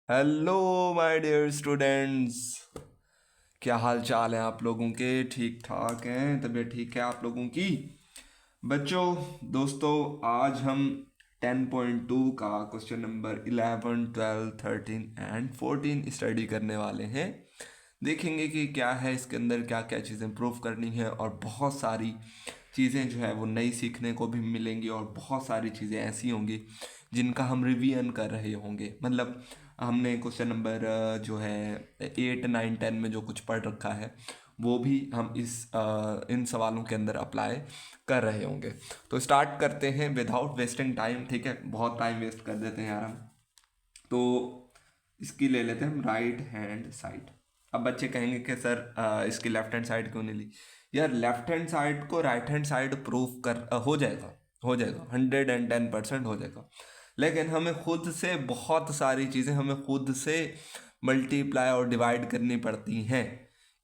Hello my dear students. क्या हाल चाल है आप लोगों के? ठीक ठाक हैं? तबीयत ठीक है आप लोगों की? बच्चों, दोस्तों, आज हम 10.2 का क्वेश्चन नंबर 11, 12, 13 एंड 14 स्टडी करने वाले हैं। देखेंगे कि क्या है इसके अंदर, क्या क्या चीज़ें प्रूव करनी है, और बहुत सारी चीज़ें जो है वो नई सीखने को भी मिलेंगी, और बहुत सारी चीज़ें ऐसी होंगी जिनका हम रिवीजन कर रहे होंगे। मतलब हमने क्वेश्चन नंबर जो है 8, 9, 10 में जो कुछ पढ़ रखा है वो भी हम इन सवालों के अंदर अप्लाई कर रहे होंगे। तो स्टार्ट करते हैं विदाउट वेस्टिंग टाइम। ठीक है, बहुत टाइम वेस्ट कर देते हैं यार हम। तो इसकी ले लेते हैं हम राइट हैंड साइड। अब बच्चे कहेंगे कि सर इसकी लेफ्ट हैंड साइड क्यों नहीं ली? यार, लेफ्ट हैंड साइड को राइट हैंड साइड प्रूफ कर हो जाएगा, हो जाएगा, 110% हो जाएगा। लेकिन हमें खुद से बहुत सारी चीज़ें हमें खुद से मल्टीप्लाई और डिवाइड करनी पड़ती हैं।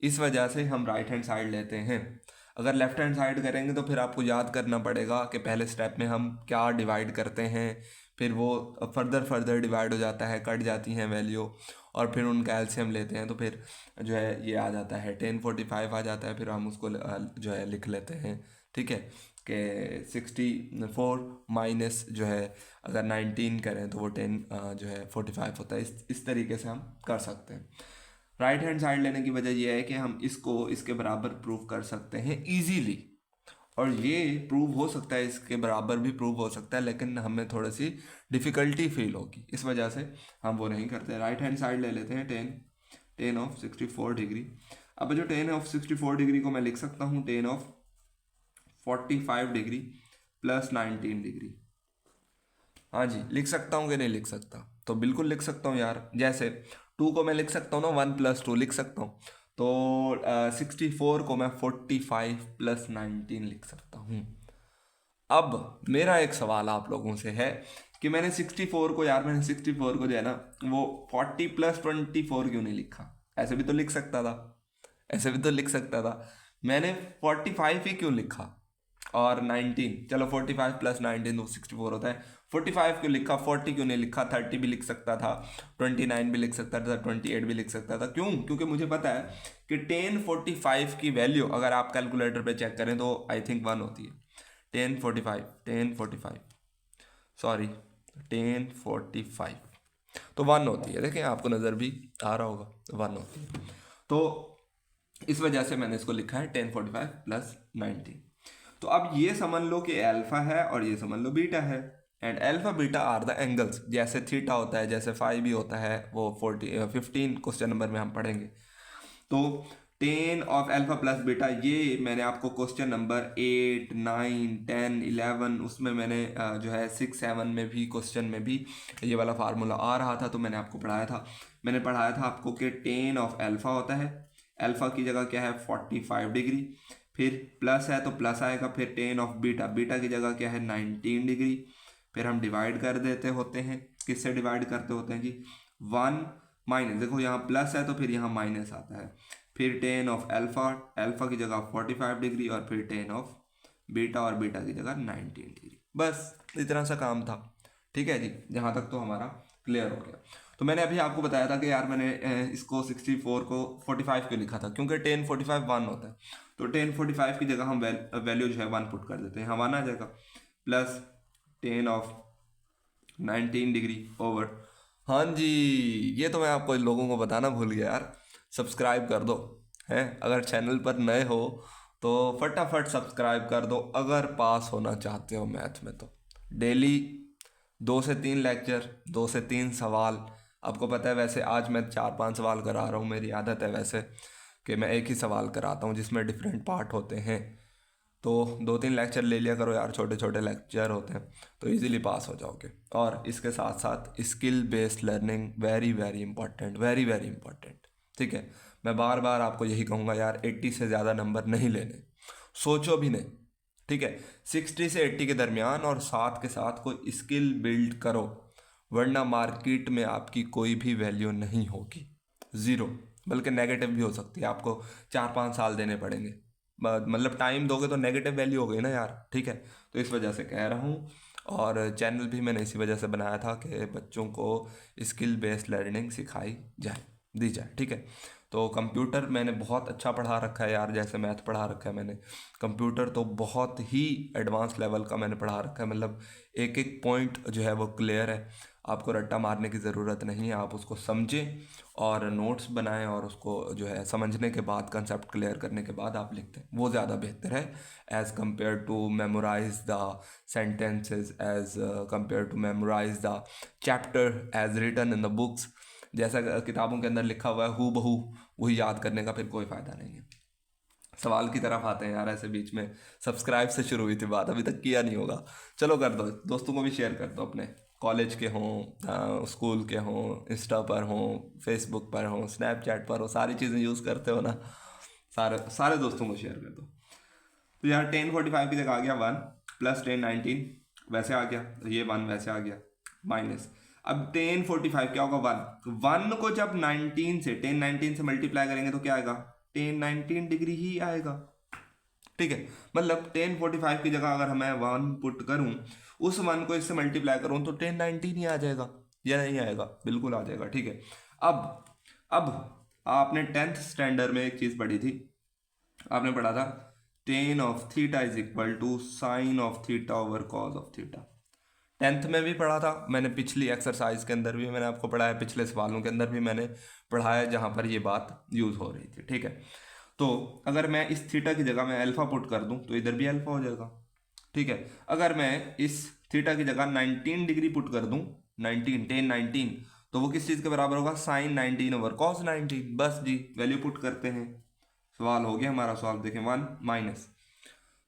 इस वजह से हम राइट हैंड साइड लेते हैं। अगर लेफ्ट हैंड साइड करेंगे तो फिर आपको याद करना पड़ेगा कि पहले स्टेप में हम क्या डिवाइड करते हैं, फिर वो फर्दर फर्दर डिवाइड हो जाता है, कट जाती हैं वैल्यू, और फिर उनका एलसीएम लेते हैं तो फिर जो है ये आ जाता है 1045 आ जाता है। फिर हम उसको जो है लिख लेते हैं। ठीक है, कि 64 माइनस जो है अगर 19 करें तो वो 10 जो है 45 होता है। इस तरीके से हम कर सकते हैं। राइट हैंड साइड लेने की वजह यह है कि हम इसको इसके बराबर प्रूव कर सकते हैं इजीली, और ये प्रूव हो सकता है, इसके बराबर भी प्रूव हो सकता है, लेकिन हमें थोड़ी सी डिफ़िकल्टी फील होगी। इस वजह से हम वो नहीं करते। राइट हैंड साइड ले लेते हैं 10 ऑफ 64 डिग्री। अब जो 10 ऑफ 64 डिग्री को मैं लिख सकता हूँ 10 ऑफ 45 डिग्री प्लस 19 डिग्री। हाँ जी, लिख सकता हूँ कि नहीं लिख सकता? तो बिल्कुल लिख सकता हूँ यार। जैसे 2 को मैं लिख सकता हूँ ना, 1 + 2 लिख सकता हूँ। तो 64 को मैं 45 + 19 लिख सकता हूँ। अब मेरा एक सवाल आप लोगों से है कि मैंने 64 को, यार मैंने 64 को जो है ना वो 40 + 24 क्यों नहीं लिखा? ऐसे भी तो लिख सकता था, ऐसे भी तो लिख सकता था। मैंने 45 ही क्यों लिखा? और 19, चलो 45 + 19 तो 64 होता है। 45 क्यों लिखा? 40 क्यों नहीं लिखा? 30 भी लिख सकता था, 29 भी लिख सकता था, 28 भी लिख सकता था। क्यों? क्योंकि मुझे पता है कि 1045 की वैल्यू अगर आप कैलकुलेटर पे चेक करें तो आई थिंक 1 होती है। 1045 सॉरी 1045 तो 1 होती है। देखें, आपको नज़र भी आ रहा होगा, 1 होती है। तो इस वजह से मैंने इसको लिखा है 1045 + 19। तो अब ये समझ लो कि अल्फा है और ये समझ लो बीटा है। And alpha beta are the angles. जैसे थीटा होता है, जैसे फाई भी होता है, वो 15 क्वेश्चन नंबर में हम पढ़ेंगे। तो 10 ऑफ अल्फा प्लस बीटा, ये मैंने आपको क्वेश्चन नंबर 8, 9, 10, 11 उसमें मैंने जो है 6, 7 में भी क्वेश्चन में भी ये वाला फार्मूला आ रहा था, तो मैंने आपको पढ़ाया था। मैंने पढ़ाया था आपको कि 10 ऑफ अल्फा होता है, अल्फा की जगह क्या है 45 डिग्री, फिर प्लस है तो प्लस आएगा, फिर 10 ऑफ बीटा, बीटा की जगह क्या है 19 डिग्री। फिर हम डिवाइड कर देते होते हैं। किससे डिवाइड करते होते हैं जी? 1 माइनस, देखो यहाँ प्लस है तो फिर यहाँ माइनस आता है। फिर 10 ऑफ अल्फा, अल्फा की जगह 45 डिग्री, और फिर 10 ऑफ बीटा, और बीटा की जगह 19 डिग्री। बस इतना सा काम था। ठीक है जी, यहाँ तक तो हमारा क्लियर हो गया। तो मैंने अभी आपको बताया था कि यार मैंने इसको 64 को 45 क्यों लिखा था, क्योंकि 1045 1 होता है। तो 1045 की जगह हम वैल्यू जो है 1 पुट कर देते हैं, हम 1 आ जाएगा, प्लस 10 ऑफ 19 डिग्री ओवर। हाँ जी, ये तो मैं आपको लोगों को बताना भूल गया यार, सब्सक्राइब कर दो। हैं, अगर चैनल पर नए हो तो फटाफट सब्सक्राइब कर दो, अगर पास होना चाहते हो मैथ में तो। डेली 2 से 3 लेक्चर, 2 से 3 सवाल। आपको पता है वैसे आज मैं 4-5 सवाल करा रहा हूँ, मेरी आदत है वैसे कि मैं एक ही सवाल कराता हूँ जिसमें डिफरेंट पार्ट होते हैं। तो 2-3 लेक्चर ले लिया करो यार, छोटे छोटे लेक्चर होते हैं, तो इजीली पास हो जाओगे। और इसके साथ साथ skill based learning very very important, very very important. ठीक है, मैं बार बार आपको यही कहूँगा यार, 80 से ज़्यादा नंबर नहीं लेने, सोचो भी नहीं। ठीक है, 60 से 80 के दरमियान, और साथ के साथ कोई स्किल बिल्ड करो, वरना मार्केट में आपकी कोई भी वैल्यू नहीं होगी, ज़ीरो, बल्कि नेगेटिव भी हो सकती है। आपको 4-5 साल देने पड़ेंगे, मतलब टाइम दोगे तो नेगेटिव वैल्यू हो गई ना यार। ठीक है, तो इस वजह से कह रहा हूँ, और चैनल भी मैंने इसी वजह से बनाया था कि बच्चों को स्किल बेस्ड लर्निंग सिखाई जाए, दी जाए, ठीक है। तो कंप्यूटर मैंने बहुत अच्छा पढ़ा रखा है यार, जैसे मैथ पढ़ा रखा है मैंने, कंप्यूटर तो बहुत ही एडवांस लेवल का मैंने पढ़ा रखा है, मतलब एक एक पॉइंट जो है वो क्लियर है, आपको रट्टा मारने की ज़रूरत नहीं है, आप उसको समझें और नोट्स बनाएं और उसको जो है समझने के बाद, कंसेप्ट क्लियर करने के बाद आप लिखते हैं, वो ज़्यादा बेहतर है as compare to memorize the sentences, as compare to memorize the chapter as written in the books. जैसा किताबों के अंदर लिखा हुआ है हू बहू वही याद करने का फिर कोई फ़ायदा नहीं है। सवाल की तरफ आते हैं यार, ऐसे बीच में सब्सक्राइब से शुरू हुई थी बात, अभी तक किया नहीं होगा, चलो कर दो, दोस्तों को भी शेयर कर दो, अपने कॉलेज के हों, स्कूल के हों, इंस्टा पर हों, फेसबुक पर हों, स्नैपचैट पर हो, सारी चीज़ें यूज़ करते हो ना, सारे सारे दोस्तों को शेयर कर दो। तो यार 1045 की जगह आ गया 1 प्लस 1019 वैसे आ गया, ये 1 वैसे आ गया माइनस, अब 1045 क्या होगा 1 को जब 19 से 1019 से मल्टीप्लाई करेंगे तो क्या आएगा 1019 डिग्री ही आएगा, ठीक है। मतलब 1045 की जगह अगर मैं 1 पुट करूं, उस 1 को इससे मल्टीप्लाई करूं तो 1019 ही आ जाएगा, या नहीं आएगा, बिल्कुल आ जाएगा, ठीक है। अब आपने 10th स्टैंडर्ड में एक चीज़ पढ़ी थी, आपने पढ़ा था tan of theta is equal to sine of theta over cos of theta, 10th में भी पढ़ा था मैंने, पिछली एक्सरसाइज के अंदर भी मैंने आपको पढ़ाया, पिछले सवालों के अंदर भी मैंने पढ़ाया जहाँ पर ये बात यूज़ हो रही थी, ठीक है। तो अगर मैं इस थीटा की जगह में अल्फा पुट कर दूं तो इधर भी अल्फा हो जाएगा, ठीक है। अगर मैं इस थीटा की जगह 19 डिग्री पुट कर दूं, 1019 तो वो किस चीज़ के बराबर होगा साइन 19 ओवर कॉस 19, बस जी वैल्यू पुट करते हैं, सवाल हो गया हमारा सॉल्व, देखें 1 माइनस,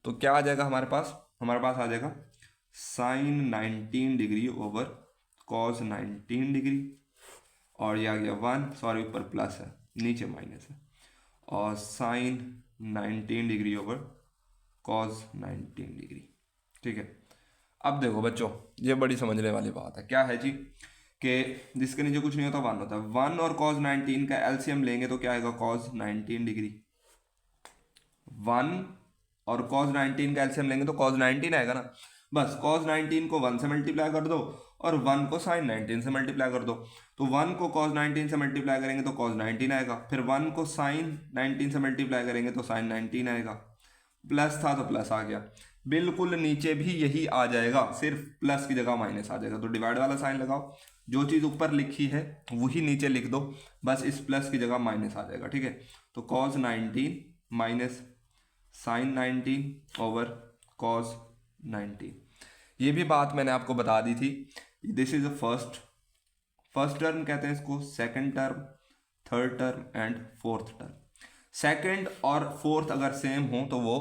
तो क्या आ जाएगा हमारे पास आ जाएगा sine 19 degree over cos 19 degree, और ये आ गया 1, सॉरी ऊपर प्लस है नीचे माइनस है, और sine 19 degree over cos 19 degree, ठीक है। अब देखो बच्चों, ये बड़ी समझने वाली बात है, क्या है जी कि जिसके नीचे कुछ नहीं होता 1 होता है, 1 और कॉस 19 का एलसीएम लेंगे तो क्या आएगा कॉस 19 डिग्री, 1 और कॉस 19 का एलसीएम लेंगे तो कॉस 19 आएगा ना, बस कॉस 19 को 1 से मल्टीप्लाई कर दो और 1 को साइन 19 से मल्टीप्लाई कर दो, तो 1 को कॉस 19 से मल्टीप्लाई करेंगे तो कॉस 19 आएगा, फिर 1 को साइन 19 से मल्टीप्लाई करेंगे तो साइन 19 आएगा, प्लस था तो प्लस आ गया, बिल्कुल नीचे भी यही आ जाएगा, सिर्फ प्लस की जगह माइनस आ जाएगा, तो डिवाइड वाला साइन लगाओ, जो चीज़ ऊपर लिखी है वही नीचे लिख दो, बस इस प्लस की जगह माइनस आ जाएगा, ठीक है। तो cos 19 minus sine 19 over cos 19, ये भी बात मैंने आपको बता दी थी, this is a first term कहते हैं इसको, second term, third term and fourth term, second और फोर्थ अगर सेम हो तो वो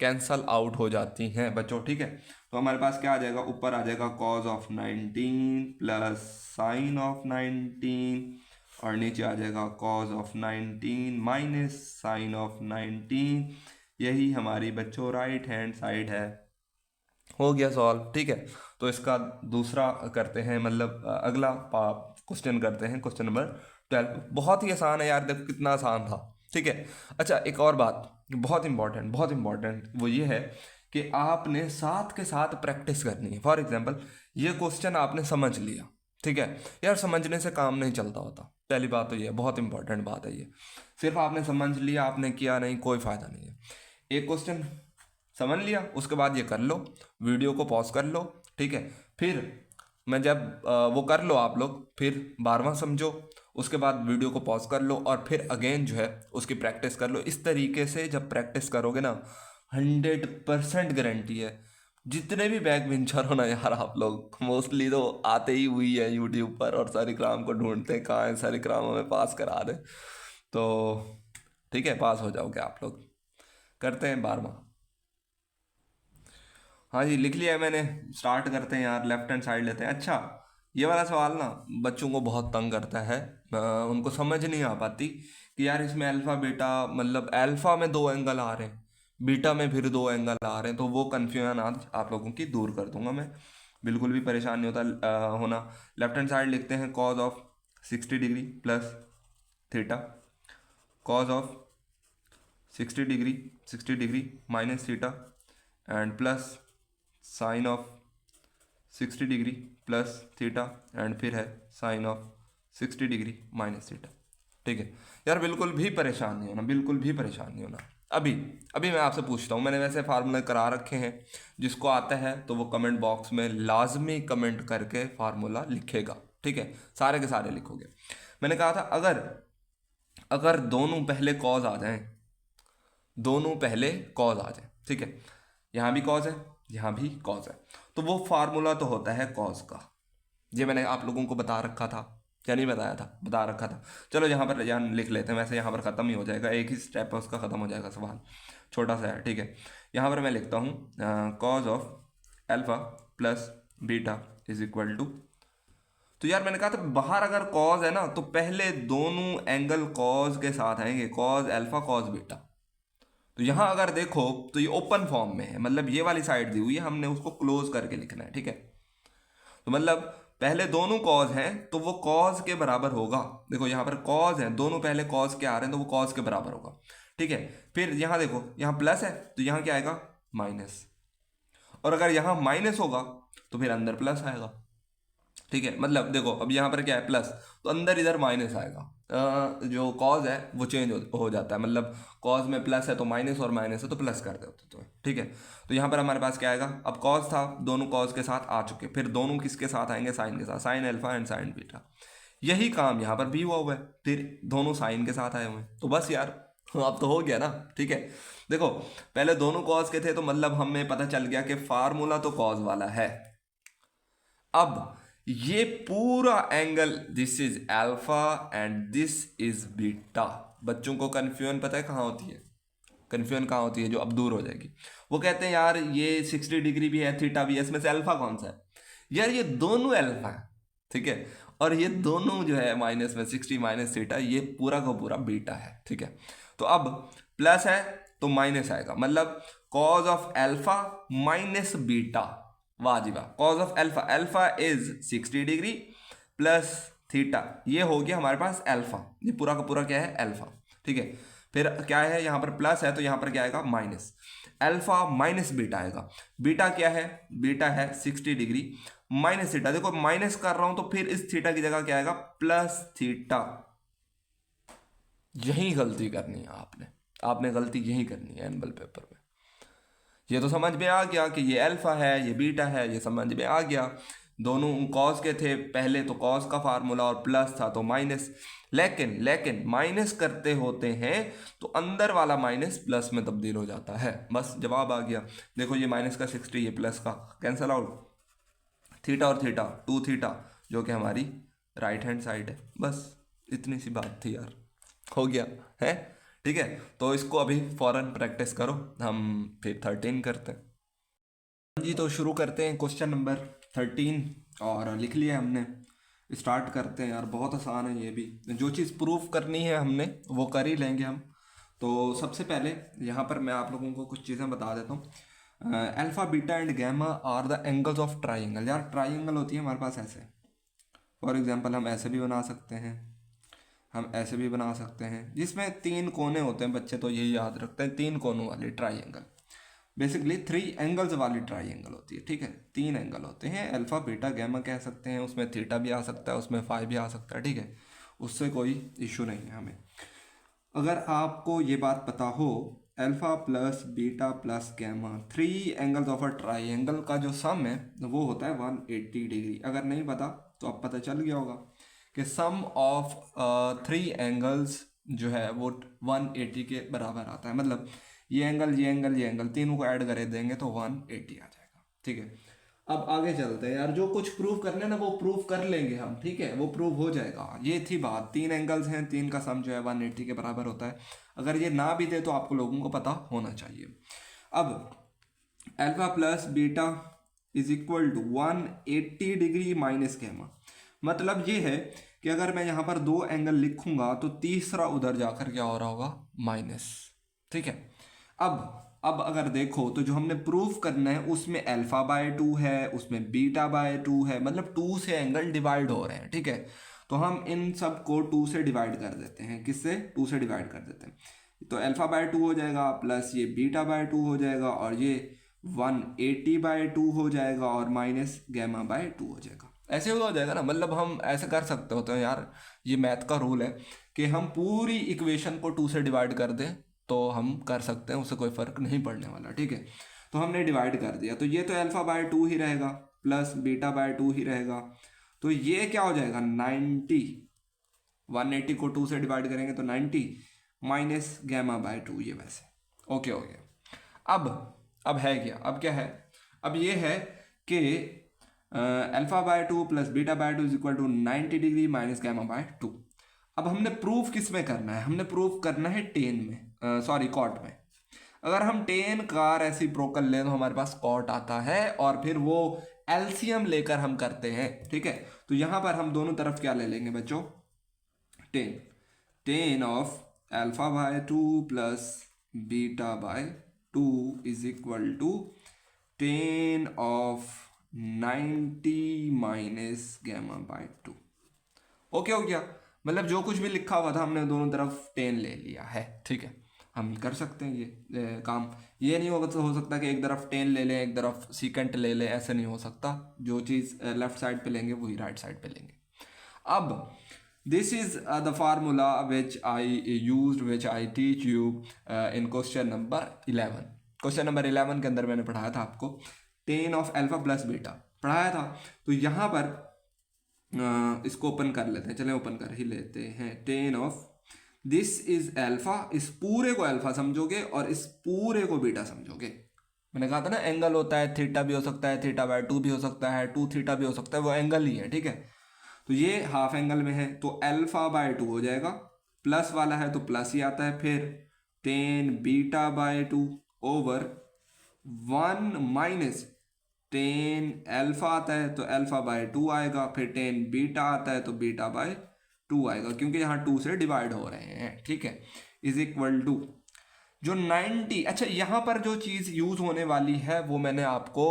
कैंसल आउट हो जाती हैं बच्चों, ठीक है। तो हमारे पास क्या आ जाएगा, ऊपर आ जाएगा cos of 19 plus sine of 19 और नीचे आ जाएगा cos of 19 minus sine of 19, यही हमारी बच्चों राइट हैंड साइड है, हो गया सॉल्व, ठीक है। तो इसका दूसरा करते हैं, मतलब अगला क्वेश्चन करते हैं, क्वेश्चन नंबर 12, बहुत ही आसान है यार, देखो कितना आसान था, ठीक है। अच्छा एक और बात बहुत इंपॉर्टेंट वो ये है कि आपने साथ के साथ प्रैक्टिस करनी है, फॉर एग्जांपल ये क्वेश्चन आपने समझ लिया, ठीक है यार, समझने से काम नहीं चलता होता, पहली बात तो ये है, बहुत इंपॉर्टेंट बात है ये, सिर्फ आपने समझ लिया आपने किया नहीं, कोई फ़ायदा नहीं है। एक क्वेश्चन समझ लिया, उसके बाद ये कर लो, वीडियो को पॉज कर लो, ठीक है, फिर मैं जब वो कर लो आप लोग, फिर 12वां समझो, उसके बाद वीडियो को पॉज कर लो और फिर अगेन जो है उसकी प्रैक्टिस कर लो, इस तरीके से जब प्रैक्टिस करोगे ना 100% गारंटी है, जितने भी बैक बेंचर हो ना यार, आप लोग मोस्टली तो आते ही हुई है यूट्यूब पर और सारे क्राम को ढूंढते हैं, कहाँ है सारे क्राम हमें पास करा दे, तो ठीक है पास हो जाओगे आप लोग, करते हैं 12वां। हाँ जी लिख लिया है मैंने, स्टार्ट करते हैं यार, लेफ्ट हैंड साइड लेते हैं। अच्छा ये वाला सवाल ना बच्चों को बहुत तंग करता है, उनको समझ नहीं आ पाती कि यार इसमें अल्फ़ा बीटा, मतलब अल्फ़ा में 2 एंगल आ रहे हैं, बीटा में फिर 2 एंगल आ रहे हैं, तो वो कन्फ्यूजन आज आप लोगों की दूर कर दूंगा मैं, बिल्कुल भी परेशान नहीं होता होना। लेफ्ट हैंड साइड लिखते हैं cos of 60 degree plus theta, cos of 60 degree minus theta and plus sine of 60 degree plus theta and फिर है sine of 60 degree minus theta. ठीक है यार, बिल्कुल भी परेशान नहीं होना, बिल्कुल भी परेशान नहीं होना। अभी अभी मैं आपसे पूछता हूँ, मैंने वैसे फार्मूले करा रखे हैं, जिसको आता है तो वो कमेंट बॉक्स में लाजमी कमेंट करके फार्मूला लिखेगा। ठीक है, सारे के सारे लिखोगे। मैंने कहा था अगर अगर दोनों पहले कॉज आ जाएं, दोनों पहले कॉज आ जाए, ठीक है, यहाँ भी कॉज है यहाँ भी कॉज है, तो वो फार्मूला तो होता है कॉज का। ये मैंने आप लोगों को बता रखा था या नहीं बताया था? बता रखा था। चलो यहाँ पर यहाँ लिख लेते हैं, वैसे यहाँ पर ख़त्म ही हो जाएगा, एक ही स्टेप है उसका, ख़त्म हो जाएगा सवाल, छोटा सा है। ठीक है, यहाँ पर मैं लिखता हूँ cos of alpha plus beta is equal to, तो यार मैंने कहा था बाहर अगर कॉज है ना तो पहले दोनों एंगल कॉज के साथ आएंगे, कॉज एल्फा कॉज बीटा। तो यहाँ अगर देखो तो ये ओपन फॉर्म में है, मतलब ये वाली साइड दी हुई है, हमने उसको क्लोज करके लिखना है। ठीक है, तो मतलब पहले दोनों कॉज हैं तो वो कॉज के बराबर होगा। देखो यहाँ पर कॉज है, दोनों पहले कॉज के आ रहे हैं तो वो कॉज के बराबर होगा। ठीक है, फिर यहाँ देखो यहाँ प्लस है तो यहाँ क्या आएगा माइनस, और अगर यहाँ माइनस होगा तो फिर अंदर प्लस आएगा। ठीक है, मतलब देखो अब यहाँ पर क्या है प्लस, तो अंदर इधर माइनस आएगा। जो कॉज है वो चेंज हो जाता है, मतलब कॉज में प्लस है तो माइनस, और माइनस है तो प्लस कर देते तो। ठीक है, तो यहाँ पर हमारे पास क्या आएगा, अब कॉज था, दोनों कॉज के साथ आ चुके, फिर दोनों किसके साथ आएंगे, साइन के साथ, sine alpha and sign beta. यही काम यहाँ पर भी हुआ है, फिर दोनों साइन के साथ आए हुए हैं, तो बस यार अब तो हो गया ना। ठीक है, देखो पहले दोनों कॉज के थे तो मतलब हमें पता चल गया कि फार्मूला तो कॉज वाला है। अब ये पूरा angle this is alpha and this is beta. बच्चों को कन्फ्यूजन पता है कहाँ होती है? कन्फ्यूजन कहाँ होती है जो अब दूर हो जाएगी? वो कहते हैं यार ये 60 डिग्री भी है, थीटा भी है, इसमें से अल्फा कौन सा है? यार ये दोनों अल्फा है। ठीक है, और ये दोनों जो है माइनस में 60 माइनस थीटा, ये पूरा का पूरा बीटा है। ठीक है, तो अब प्लस है तो माइनस आएगा, मतलब cause of alpha minus beta. वाह जी वाह, cause of alpha, alpha is 60 degree plus theta, ये हो गया हमारे पास अल्फा, ये पूरा का पूरा क्या है अल्फा। ठीक है, फिर क्या है यहाँ पर प्लस है तो यहाँ पर क्या आएगा माइनस, अल्फा माइनस बीटा आएगा। बीटा क्या है? बीटा है 60 डिग्री माइनस थीटा। देखो माइनस कर रहा हूं तो फिर इस थीटा की जगह क्या आएगा प्लस थीटा। यही गलती करनी है आपने, आपने गलती यही करनी है एनुअल पेपर में। ये तो समझ में आ गया कि ये अल्फा है ये बीटा है, ये समझ में आ गया। दोनों कॉस के थे पहले तो कॉस का फार्मूला और प्लस था तो माइनस, लेकिन माइनस करते होते हैं तो अंदर वाला माइनस प्लस में तब्दील हो जाता है। बस जवाब आ गया। देखो ये माइनस का 60, ये प्लस का कैंसल आउट, थीटा और थीटा 2 थीटा जो कि हमारी राइट हैंड साइड है। बस इतनी सी बात थी यार, हो गया है। ठीक है, तो इसको अभी फौरन प्रैक्टिस करो, हम फिर 13 करते हैं जी। तो शुरू करते हैं क्वेश्चन नंबर 13, और लिख लिया हमने, स्टार्ट करते हैं यार। बहुत आसान है ये भी, जो चीज़ प्रूफ करनी है हमने वो कर ही लेंगे हम। तो सबसे पहले यहाँ पर मैं आप लोगों को कुछ चीज़ें बता देता हूँ। Alpha beta and gamma are the angles of triangle. यार ट्राइंगल होती है हमारे पास ऐसे, फॉर एग्जांपल हम ऐसे भी बना सकते हैं, हम ऐसे भी बना सकते हैं, जिसमें 3 कोने होते हैं। बच्चे तो यही याद रखते हैं, 3 कोनों वाली ट्राइंगल, बेसिकली 3 एंगल्स वाली ट्राइंगल होती है। ठीक है, 3 एंगल होते हैं, अल्फा बीटा गैमा कह सकते हैं, उसमें थीटा भी आ सकता है, उसमें फाई भी आ सकता है। ठीक है, उससे कोई इशू नहीं है हमें। अगर आपको ये बात पता हो, alpha plus beta plus gamma 3 angles of a triangle का जो सम है वो होता है 180 डिग्री। अगर नहीं पता तो अब पता चल गया होगा कि सम ऑफ 3 एंगल्स जो है वो 180 के बराबर आता है। मतलब ये एंगल ये एंगल ये एंगल तीनों को ऐड करे देंगे तो 180 आ जाएगा। ठीक है, अब आगे चलते हैं यार। जो कुछ प्रूव करना है ना वो प्रूव कर लेंगे हम। ठीक है, वो प्रूव हो जाएगा। ये थी बात, 3 एंगल्स हैं, 3 का सम जो है 180 के बराबर होता है। अगर ये ना भी दे तो आपको लोगों को पता होना चाहिए। अब alpha plus beta is equal to 180 degree minus gamma. मतलब ये है कि अगर मैं यहाँ पर 2 एंगल लिखूंगा तो तीसरा उधर जाकर क्या हो रहा होगा माइनस। ठीक है, अब अगर देखो तो जो हमने प्रूफ करना है उसमें अल्फा बाय 2 है, उसमें बीटा बाय 2 है, मतलब 2 से एंगल डिवाइड हो रहे हैं। ठीक है, तो हम इन सब को 2 से डिवाइड कर देते हैं। किससे? 2 से डिवाइड कर देते हैं। तो अल्फा बाय 2 हो जाएगा, प्लस ये बीटा बाय 2 हो जाएगा, और ये 180/2 हो जाएगा और माइनस गैमा बाय 2 हो जाएगा। ऐसे हो जाएगा ना, मतलब हम ऐसे कर सकते होते हैं यार, ये मैथ का रूल है कि हम पूरी इक्वेशन को 2 से डिवाइड कर दें तो हम कर सकते हैं, उससे कोई फर्क नहीं पड़ने वाला, ठीक है। तो हमने डिवाइड कर दिया, तो ये तो अल्फा बाय 2 ही रहेगा प्लस बीटा बाय 2 ही रहेगा, तो ये क्या हो जाएगा 90, 180 को 2 से डिवाइड करेंगे तो 90 माइनस गैमा बाय 2, ये वैसे ओके हो गया। अब है क्या, अब क्या है, अब ये है कि alpha by 2 plus beta by 2 is equal to 90 degree minus gamma by 2। अब हमने प्रूफ किस में करना है, हमने प्रूफ करना है टेन में, सॉरी कॉट में। अगर हम टेन का रेसिप्रोकल लें तो हमारे पास कॉट आता है और फिर वो एलसीएम लेकर हम करते हैं, ठीक है। तो यहां पर हम दोनों तरफ क्या ले लेंगे बच्चों, tan of alpha by 2 plus beta by 2 is equal to tan of 90 minus gamma by 2। Okay हो गया, मतलब जो कुछ भी लिखा हुआ था हमने दोनों तरफ 10 ले लिया है, ठीक है। हम कर सकते हैं ये काम, ये नहीं होगा तो हो सकता कि एक तरफ 10 ले लें एक तरफ सीकेंट ले लें, ऐसे नहीं हो सकता। जो चीज़ लेफ्ट साइड पे लेंगे वही राइट साइड पे लेंगे। अब this is the formula which I used, which I teach you in question number 11। Question number 11 के अंदर मैंने पढ़ाया था आपको ten of alpha plus beta पढ़ाया था। तो यहाँ पर इसको ओपन कर लेते हैं, चलें ओपन कर ही लेते हैं। Ten of this is alpha, इस पूरे को अल्फा समझोगे और इस पूरे को बीटा समझोगे। मैंने कहा था ना एंगल होता है, थीटा भी हो सकता है, थीटा बाय 2 भी हो सकता है, 2 थीटा भी हो सकता है, वो एंगल ही है, ठीक है। तो ये हाफ एंगल में है तो अल्फा बाय 2 हो जाएगा, प्लस वाला है तो प्लस ही आता है, फिर ten beta by 2 over 1 minus tan alpha आता है तो अल्फा बाय 2 आएगा, फिर टेन बीटा आता है तो बीटा बाय 2 आएगा, क्योंकि यहाँ 2 से डिवाइड हो रहे हैं, ठीक है। इज इक्वल टू जो 90, अच्छा यहाँ पर जो चीज़ यूज़ होने वाली है वो मैंने आपको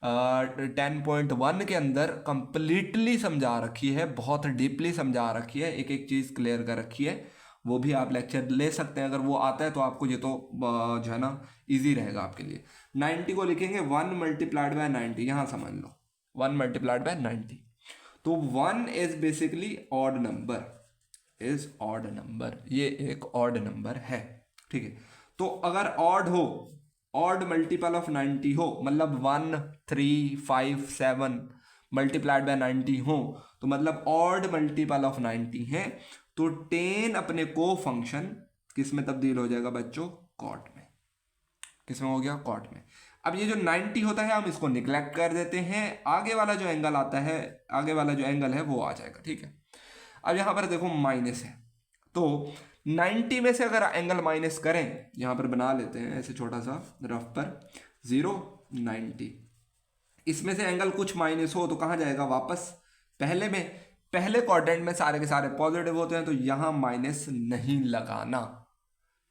10.1 के अंदर कंप्लीटली समझा रखी है, बहुत डीपली समझा रखी है, एक एक चीज़ क्लियर कर रखी है। वो भी आप लेक्चर ले सकते हैं, अगर वो आता है तो आपको ये तो जो है ना इजी रहेगा आपके लिए। 90 को लिखेंगे 1 मल्टीप्लाइड बाय 90, यहाँ समझ लो 1 मल्टीप्लाइड बाय 90। तो 1 is basically odd number, is odd number, ये एक ऑड नंबर है, ठीक है। तो अगर ऑड हो, ऑड मल्टीपल ऑफ 90 हो, मतलब 1 3 5 7 मल्टीप्लाइड बाय 90 हो, तो मतलब ऑड मल्टीपल ऑफ 90 है, तो 10 अपने को फंक्शन किस में तब्दील हो जाएगा बच्चों, कॉट में। किस में हो गया, कॉट में। अब ये जो 90 होता है हम इसको निगलेक्ट कर देते हैं, आगे वाला जो एंगल आता है, आगे वाला जो एंगल है वो आ जाएगा, ठीक है। अब यहाँ पर देखो माइनस है, तो 90 में से अगर एंगल माइनस करें, यहाँ पर बना लेते हैं ऐसे छोटा सा रफ पर 0 90, इसमें से एंगल कुछ माइनस हो तो कहाँ जाएगा, वापस पहले में। पहले क्वाड्रेंट में सारे के सारे पॉजिटिव होते हैं तो यहाँ माइनस नहीं लगाना,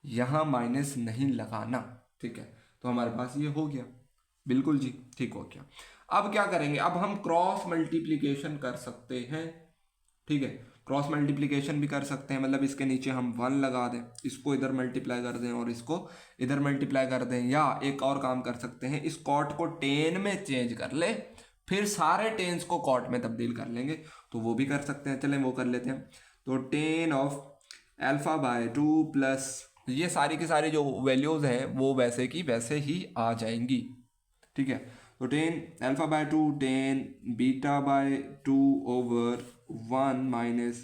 यहाँ माइनस नहीं लगाना, ठीक है। तो हमारे पास ये हो गया, बिल्कुल जी ठीक हो गया। अब क्या करेंगे, अब हम क्रॉस मल्टीप्लिकेशन कर सकते हैं, ठीक है। क्रॉस मल्टीप्लिकेशन भी कर सकते हैं, मतलब इसके नीचे हम 1 लगा दें, इसको इधर मल्टीप्लाई कर दें और इसको इधर मल्टीप्लाई कर दें, या एक और काम कर सकते हैं, इस कॉट को 10 में चेंज कर ले, फिर सारे 10s को कॉट में तब्दील कर लेंगे, तो वो भी कर सकते हैं। चलें वो कर लेते हैं। तो 10 ऑफ अल्फा बाय 2 प्लस ये सारी की सारी जो वैल्यूज़ हैं वो वैसे की वैसे ही आ जाएंगी, ठीक है। तो 10 alpha by 2 10 beta by 2 over 1 minus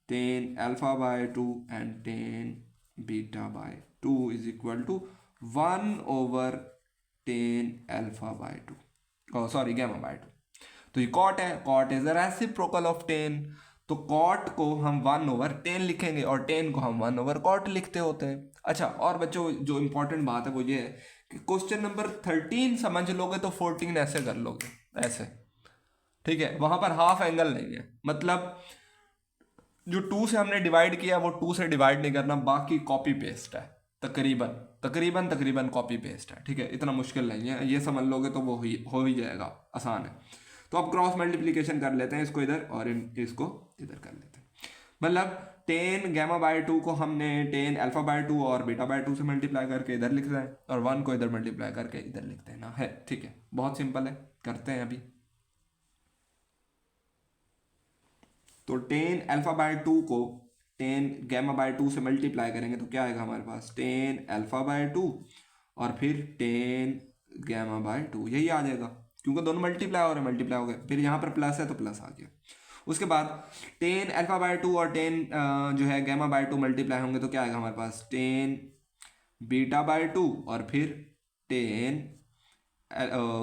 10 alpha by 2 and 10 beta by 2 is equal to 1 over 10 alpha by 2, sorry gamma by 2। तो ये कॉट है, cot is a reciprocal of 10, तो कॉट को हम 1 ओवर 10 लिखेंगे और 10 को हम 1 ओवर कॉट लिखते होते हैं। अच्छा, और बच्चों जो इंपॉर्टेंट बात है वो ये है कि क्वेश्चन नंबर 13 समझ लोगे तो 14 ऐसे कर लोगे, ऐसे, ठीक है। वहां पर हाफ एंगल नहीं है, मतलब जो 2 से हमने डिवाइड किया वो 2 से डिवाइड नहीं करना, बाकी कॉपी पेस्ट है, तकरीबन तकरीबन तकरीबन कॉपी पेस्ट है, ठीक है। इतना मुश्किल नहीं है, ये समझ लोगे तो वो हो ही जाएगा, आसान है। तो अब क्रॉस मल्टीप्लिकेशन कर लेते हैं, इसको इधर और इसको इधर कर लेते हैं। मतलब टेन गैमा बाय टू को हमने टेन अल्फा बाय टू और बीटा बाय टू से मल्टीप्लाई करके इधर लिख रहे हैं और 1 को इधर मल्टीप्लाई करके इधर लिख देना है। ठीक है, बहुत सिंपल है, करते हैं अभी। तो टेन अल्फा बाय टू को टेन गैमा बाय टू से मल्टीप्लाई करेंगे तो क्या आएगा हमारे पास, टेन अल्फा बाय टू और फिर टेन गैमा बाय टू, यही आ जाएगा क्योंकि दोनों मल्टीप्लाई हो रहे हैं, मल्टीप्लाई हो गए, फिर यहाँ पर प्लस है तो प्लस आ गया। उसके बाद टेन अल्फा बाय टू और टेन जो है गैमा बाय टू मल्टीप्लाई होंगे तो क्या आएगा हमारे पास, टेन बीटा बाय टू और फिर tan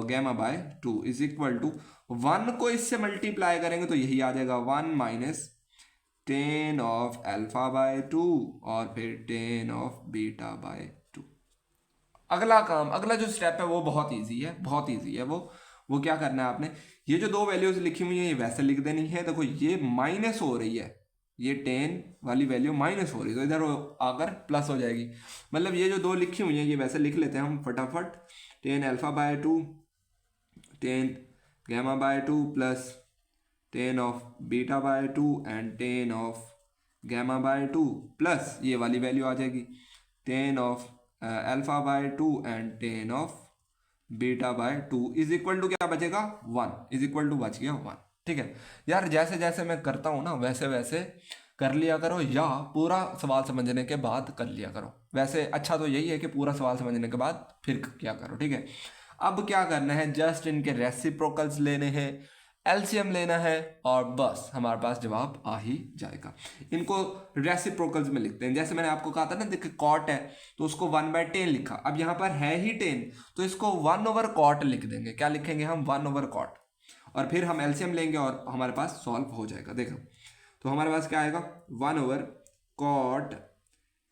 gamma by two is equal to 1 को इससे मल्टीप्लाई करेंगे तो यही आ जाएगा 1 minus ten of alpha by two और फिर ten of beta by to. अगला काम, अगला जो स्टेप है वो बहुत इजी है, बहुत इजी है। वो क्या करना है आपने, ये जो दो वैल्यूज लिखी हुई है ये वैसे लिख देनी है। देखो ये माइनस हो रही है, ये 10 वाली वैल्यू माइनस हो रही है तो इधर आकर प्लस हो जाएगी। मतलब ये जो दो लिखी हुई है ये वैसे लिख लेते हैं हम फटाफट, tan alpha by two, tan gamma by two plus tan of beta by two and tan of gamma by two plus ये वाली वैल्यू आ जाएगी tan of alpha by two and tan of beta by two is equal to क्या बचेगा, 1 is equal to बच गया 1। ठीक है यार, जैसे जैसे मैं करता हूँ ना वैसे वैसे कर लिया करो या पूरा सवाल समझने के बाद कर लिया करो। वैसे अच्छा तो यही है कि पूरा सवाल समझने के बाद फिर क्या करो। ठीक है, अब क्या करना है, जस्ट इनके रेसिप्रोकल्स लेने हैं, एलसीएम लेना है और बस हमारे पास जवाब आ ही जाएगा। इनको रेसिप्रोकल्स में लिखते हैं। जैसे मैंने आपको कहा था ना, देखिए कॉट है तो उसको 1/10 लिखा, अब यहाँ पर है ही 10 तो इसको 1/cot लिख देंगे। क्या लिखेंगे हम, 1/cot, और फिर हम एलसीएम लेंगे और हमारे पास सॉल्व हो जाएगा। देखो तो हमारे पास क्या आएगा, 1/cot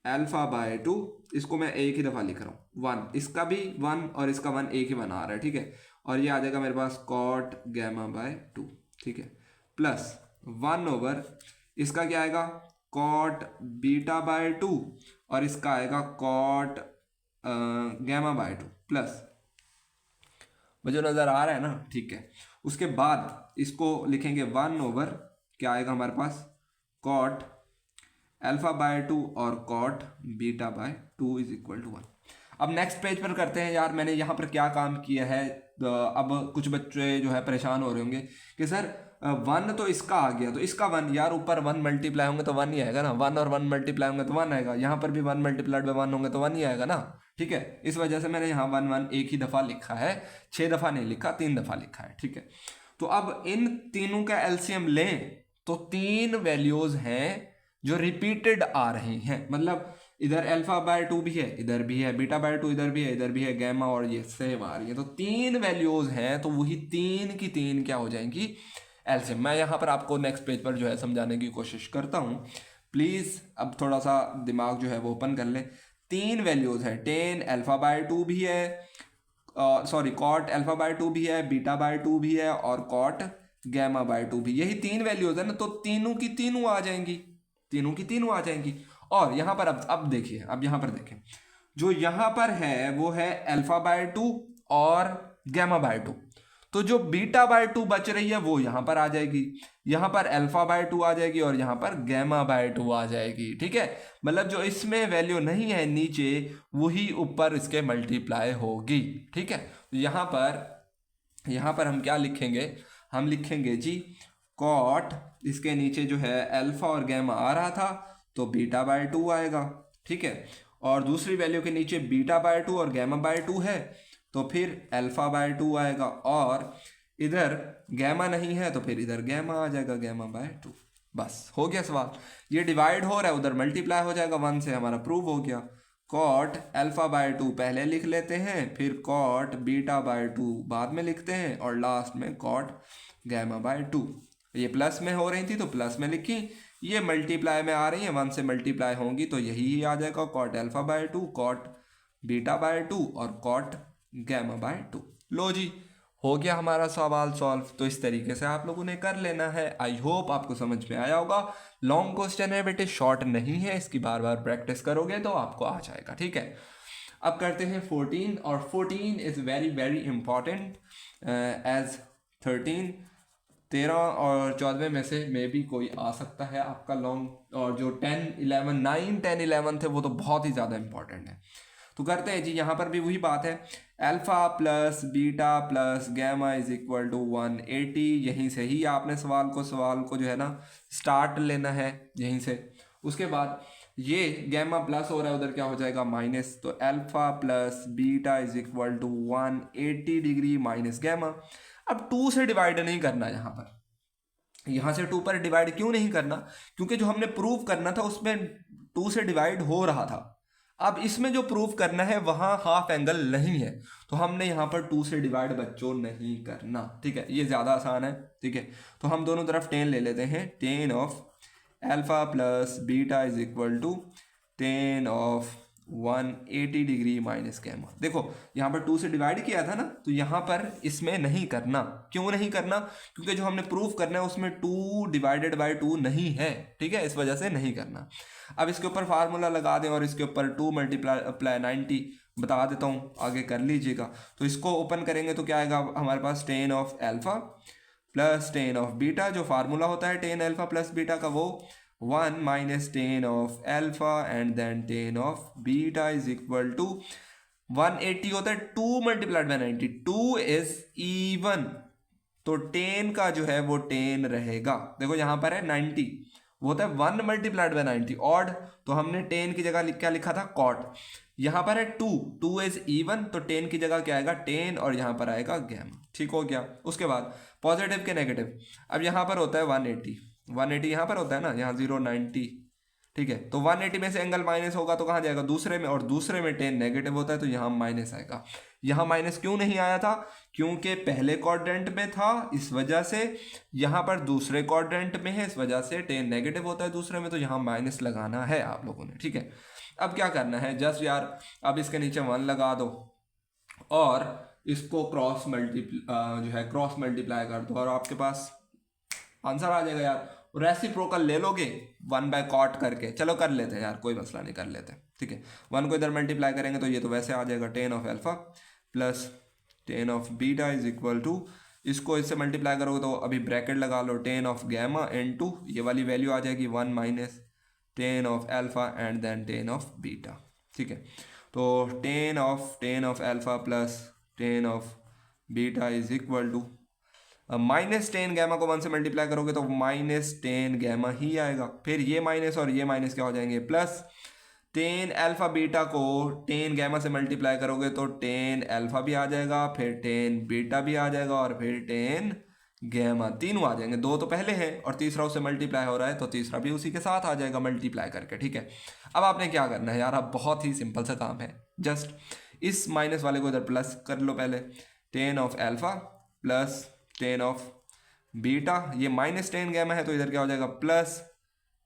अल्फा बाय टू, इसको मैं एक ही दफ़ा लिख रहा हूँ 1, इसका भी 1 और इसका 1 एक ही बना रहा है। ठीक है, और ये आ जाएगा मेरे पास कॉट गैमा बाय टू। ठीक है, प्लस 1/, इसका क्या आएगा, कॉट बीटा बाय टू और इसका आएगा cot gamma by two plus, मुझे नज़र आ रहा है ना। ठीक है, उसके बाद इसको लिखेंगे 1/, क्या आएगा हमारे पास, कॉट अल्फा बाय टू और cot beta by two is equal to 1। अब नेक्स्ट पेज पर करते हैं। यार मैंने यहाँ पर क्या काम किया है, अब कुछ बच्चे जो है परेशान हो रहे होंगे कि सर 1 तो इसका आ गया तो इसका 1, यार ऊपर 1 मल्टीप्लाई होंगे तो 1 ही आएगा ना, 1 और 1 मल्टीप्लाई होंगे तो 1 आएगा, यहाँ पर भी 1 मल्टीप्लाइड बाय 1 होंगे तो 1 ही आएगा ना। ठीक है, इस वजह से मैंने यहाँ 1 एक ही दफ़ा लिखा है, 6 दफ़ा नहीं लिखा, 3 दफ़ा लिखा है। ठीक है, तो अब इन तीनों का एलसीएम लें तो 3 वैल्यूज़ हैं जो रिपीटेड आ रही हैं। मतलब इधर अल्फा बाय टू भी है, इधर भी है, बीटा बाय टू इधर भी है, इधर भी है, गैमा और ये सेम आ रही है। तो 3 वैल्यूज हैं तो वही 3 की 3 क्या हो जाएंगी, एलसीएम। मैं यहाँ पर आपको नेक्स्ट पेज पर जो है समझाने की कोशिश करता हूँ, प्लीज़ अब थोड़ा सा दिमाग जो है वो ओपन कर लें। 3 वैल्यूज है, टेन अल्फा बाय टू भी है, sorry cot alpha by two भी है, बीटा बाय टू भी है और कॉट गैमा बाय टू भी, यही 3 वैल्यूज है ना, तो तीनों की तीनों आ जाएंगी, तीनों की तीनों आ जाएंगी। और यहाँ पर अब देखिए, अब यहाँ पर देखें, जो यहाँ पर है वो है अल्फा बाय टू और गैमा बाय टू, तो जो बीटा बाय टू बच रही है वो यहाँ पर आ जाएगी, यहाँ पर अल्फा बाय टू आ जाएगी और यहाँ पर गैमा बाय टू आ जाएगी। ठीक है, मतलब जो इसमें वैल्यू नहीं है नीचे वही ऊपर इसके मल्टीप्लाई होगी। ठीक है, तो यहाँ पर हम क्या लिखेंगे, हम लिखेंगे जी कॉट, इसके नीचे जो है अल्फा और गैमा आ रहा था तो बीटा बाय टू आएगा। ठीक है, और दूसरी वैल्यू के नीचे बीटा बाय टू और गैमा बाय टू है तो फिर अल्फा बाय टू आएगा, और इधर गैमा नहीं है तो फिर इधर गैमा आ जाएगा, गैमा बाय टू। बस हो गया सवाल, ये डिवाइड हो रहा है, उधर मल्टीप्लाई हो जाएगा 1 से, हमारा प्रूव हो गया। कॉट अल्फा बाय टू पहले लिख लेते हैं, फिर कॉट बीटा बाय टू बाद में लिखते हैं और लास्ट में कॉट गैमा बाय टू। ये प्लस में हो रही थी तो प्लस में लिखी, ये मल्टीप्लाई में आ रही है, 1 से मल्टीप्लाई होंगी तो यही आ जाएगा, cot alpha by two, cot beta by two और कॉट गैमा बाय टू। लो जी, हो गया हमारा सवाल सॉल्व। तो इस तरीके से आप लोगों ने कर लेना है। आई होप आपको समझ में आया होगा। लॉन्ग क्वेश्चन है बेटे, शॉर्ट नहीं है, इसकी बार बार प्रैक्टिस करोगे तो आपको आ जाएगा। ठीक है, अब करते हैं 14, और 14 is very very important as 13 13 और 14 में से मे भी कोई आ सकता है आपका लॉन्ग, और जो 10 11 9 10 11 थे वो तो बहुत ही ज़्यादा इंपॉर्टेंट है। तो करते हैं जी, यहाँ पर भी वही बात है, alpha plus beta plus gamma is equal to 180। यहीं से ही आपने सवाल को जो है ना स्टार्ट लेना है यहीं से। उसके बाद ये गैमा प्लस हो रहा है, उधर क्या हो जाएगा माइनस, तो alpha plus beta is equal to 180 degree minus gamma. अब 2 से डिवाइड नहीं करना यहाँ पर, यहाँ से 2 पर डिवाइड क्यों नहीं करना, क्योंकि जो हमने प्रूव करना था उसमें 2 से डिवाइड हो रहा था। अब इसमें जो प्रूव करना है वहाँ हाफ एंगल नहीं है, तो हमने यहाँ पर 2 से डिवाइड बच्चों नहीं करना, ठीक है, ये ज़्यादा आसान है, ठीक है। तो हम दोनों तरफ 10 ले लेते हैं, 10 of alpha plus beta is equal to 10 of 180 degree minus gamma. देखो यहाँ पर 2 से डिवाइड किया था ना, तो यहाँ पर इसमें नहीं करना। क्यों नहीं करना, क्योंकि जो हमने प्रूफ करना है उसमें 2 डिवाइडेड बाय 2 नहीं है, ठीक है, इस वजह से नहीं करना। अब इसके ऊपर फार्मूला लगा दें और इसके ऊपर 2 मल्टीप्लाई 90 बता देता हूँ, आगे कर लीजिएगा। तो इसको ओपन करेंगे तो क्या आएगा हमारे पास, 10 of alpha plus 10 of beta, जो फार्मूला होता है 10 अल्फा प्लस बीटा का, वो 1 minus 10 of alpha and then 10 of beta is equal to 180 होता है 2 मल्टीप्लाइड बाय 90, 2 इज इवन, तो 10 का जो है वो 10 रहेगा। देखो यहाँ पर है 90, वो होता है 1 मल्टीप्लाइड बाय 90 ऑड, तो हमने 10 की जगह क्या लिखा था कॉट। यहाँ पर है 2 इज इवन, तो 10 की जगह क्या आएगा 10, और यहाँ पर आएगा गैमा, ठीक हो गया। उसके बाद पॉजिटिव के नेगेटिव, अब यहाँ पर होता है 180 यहाँ पर होता है ना, यहाँ 0 90, ठीक है। तो 180 में से एंगल माइनस होगा तो कहाँ जाएगा दूसरे में, और दूसरे में 10 नेगेटिव होता है तो यहाँ माइनस आएगा। यहाँ माइनस क्यों नहीं आया था, क्योंकि पहले क्वाड्रेंट में था इस वजह से, यहाँ पर दूसरे क्वाड्रेंट में है इस वजह से 10 नेगेटिव होता है दूसरे में, तो यहाँ माइनस लगाना है आप लोगों ने, ठीक है। अब क्या करना है, जस्ट यार अब इसके नीचे 1 लगा दो और इसको क्रॉस मल्टीप्लाई कर दो और आपके पास आंसर आ जाएगा यार। रेसिप्रोकल ले लोगे 1 बाय कॉट करके, चलो कर लेते हैं यार, कोई मसला नहीं, कर लेते हैं, ठीक है। 1 को इधर मल्टीप्लाई करेंगे तो ये तो वैसे आ जाएगा 10 of alpha plus 10 of beta is equal to, इसको इससे मल्टीप्लाई करोगे तो अभी ब्रैकेट लगा लो 10 ऑफ गैमा इनटू ये वाली वैल्यू आ जाएगी 1 minus 10 of alpha and then 10 of beta, ठीक है। तो 10 of alpha plus 10 of beta is equal to minus 10 gamma को 1 से मल्टीप्लाई करोगे तो माइनस 10 गैमा ही आएगा, फिर ये माइनस और ये माइनस क्या हो जाएंगे प्लस, 10 अल्फा बीटा को 10 गैमा से मल्टीप्लाई करोगे तो 10 अल्फा भी आ जाएगा, फिर 10 बीटा भी आ जाएगा और फिर 10 गैमा, तीनों आ जाएंगे, 2 तो पहले हैं और तीसरा उससे मल्टीप्लाई हो रहा है तो तीसरा भी उसी के साथ आ जाएगा मल्टीप्लाई करके, ठीक है। अब आपने क्या करना है यार, अब बहुत ही सिंपल सा काम है, जस्ट इस माइनस वाले को इधर प्लस कर लो पहले, 10 of alpha plus 10 of beta, ये माइनस 10 गैमा है तो इधर क्या हो जाएगा प्लस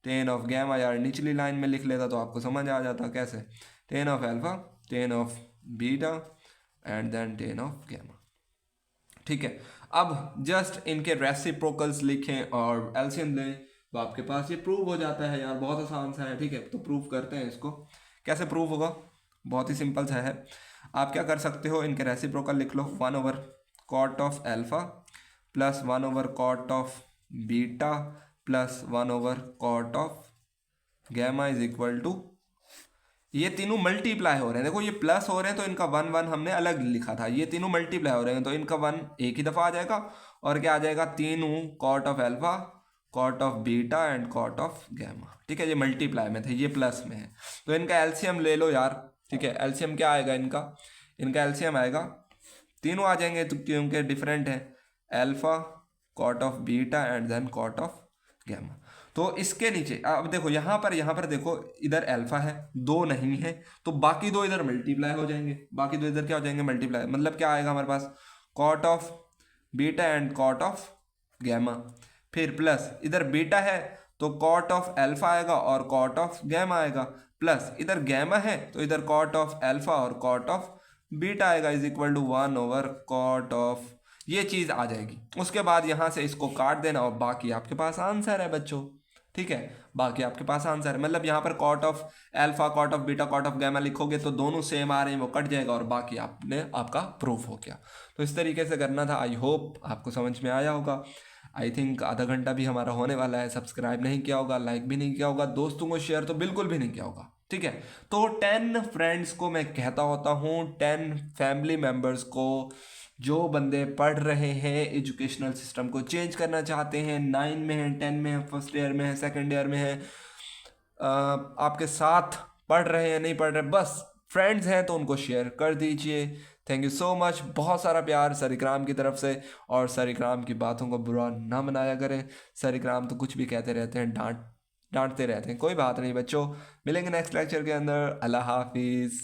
10 ऑफ गैमा, यार निचली लाइन में लिख लेता तो आपको समझ आ जाता कैसे, 10 of alpha 10 of beta and then 10 of gamma, ठीक है। अब जस्ट इनके रेसिप्रोकल्स लिखें और एलसीएम लें तो आपके पास ये प्रूव हो जाता है यार, बहुत आसान सा है, ठीक है। तो प्रूव करते हैं इसको, कैसे प्रूव होगा, बहुत ही सिंपल सा है। आप क्या कर सकते हो, इनके रेसिप्रोकल लिख लो, 1 over cot of alpha plus 1 over cot of beta plus 1 over cot of gamma is equal to, ये तीनों मल्टीप्लाई हो रहे हैं, देखो ये प्लस हो रहे हैं तो इनका 1 हमने अलग लिखा था, ये तीनों मल्टीप्लाई हो रहे हैं तो इनका 1 एक ही दफ़ा आ जाएगा और क्या आ जाएगा, तीनों cot of alpha cot of beta and cot of gamma, ठीक है। ये मल्टीप्लाई में थे, ये प्लस में है, तो इनका एलसीएम ले लो यार, ठीक है। एलसीएम क्या आएगा इनका एलसीएम आएगा, तीनों आ जाएंगे तो क्योंकि डिफरेंट है, alpha cot of beta and then cot of gamma. तो इसके नीचे अब देखो यहाँ पर देखो इधर अल्फा है, 2 नहीं है तो बाकी 2 इधर मल्टीप्लाई हो जाएंगे, बाकी 2 इधर क्या हो जाएंगे मल्टीप्लाई, मतलब क्या आएगा हमारे पास cot of beta and cot of gamma, फिर प्लस इधर बीटा है तो कॉट ऑफ अल्फा आएगा और कॉट ऑफ गैमा आएगा, प्लस इधर गैमा है तो इधर कॉट ऑफ अल्फा और कॉट ऑफ बीटा आएगा is equal to 1 over cot of, ये चीज़ आ जाएगी। उसके बाद यहाँ से इसको काट देना और बाकी आपके पास आंसर है बच्चों, ठीक है, बाकी आपके पास आंसर है। मतलब यहाँ पर cot of alpha cot of beta cot of gamma लिखोगे तो दोनों सेम आ रहे हैं, वो कट जाएगा और बाकी आपका प्रूफ हो गया। तो इस तरीके से करना था, आई होप आपको समझ में आया होगा। आई थिंक आधा घंटा भी हमारा होने वाला है। सब्सक्राइब नहीं किया होगा, लाइक भी नहीं किया होगा, दोस्तों को शेयर तो बिल्कुल भी नहीं किया होगा, ठीक है। तो 10 फ्रेंड्स को मैं कहता होता हूँ, 10 फैमिली मेम्बर्स को, जो बंदे पढ़ रहे हैं, एजुकेशनल सिस्टम को चेंज करना चाहते हैं, 9 में हैं, 10 में हैं, फर्स्ट ईयर में हैं, सेकेंड ईयर में हैं, आपके साथ पढ़ रहे हैं, नहीं पढ़ रहे, बस फ्रेंड्स हैं तो उनको शेयर कर दीजिए। थैंक यू सो मच, बहुत सारा प्यार सर इकराम की तरफ से। और सर इकराम की बातों को बुरा ना मनाया करें, सर इकराम तो कुछ भी कहते रहते हैं, डांटते रहते हैं, कोई बात नहीं बच्चों। मिलेंगे नेक्स्ट लेक्चर के अंदर। अल्लाह हाफिज़।